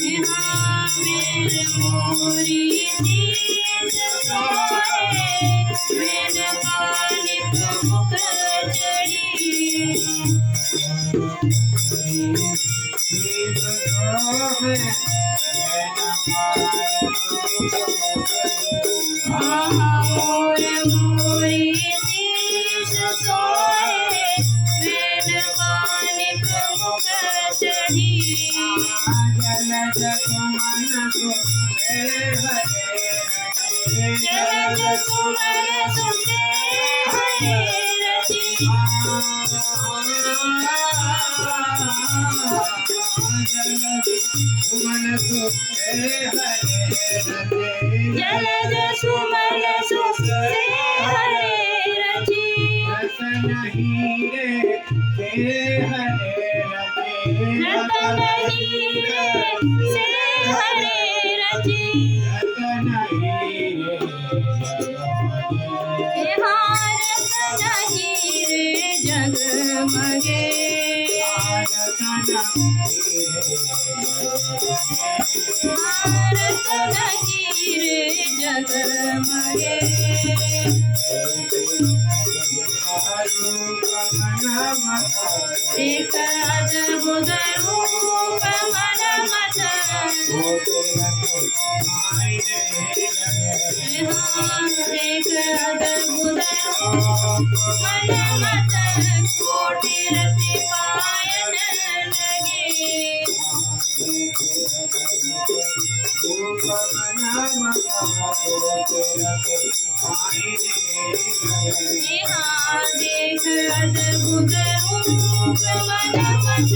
यहाँ मेरे मोरी शीश सोए, मैंने पानी प्रमुख चढ़ी। मोरी शीश सोए, मैंने पानी प्रमुख चढ़ी। जलज सुमन सुसे हरे रची। जलज सुमन सुसे हरे रची। रतन हीरे से हरे रची। रतन हीरे जगमगे। रतन हीरे जगमगे। एक अद्भुत रूप मन मत। एक अद्भुत रूप मन मत, कोटि रति पायन लगे। यहाँ देख अद्भुत रूप मन मत,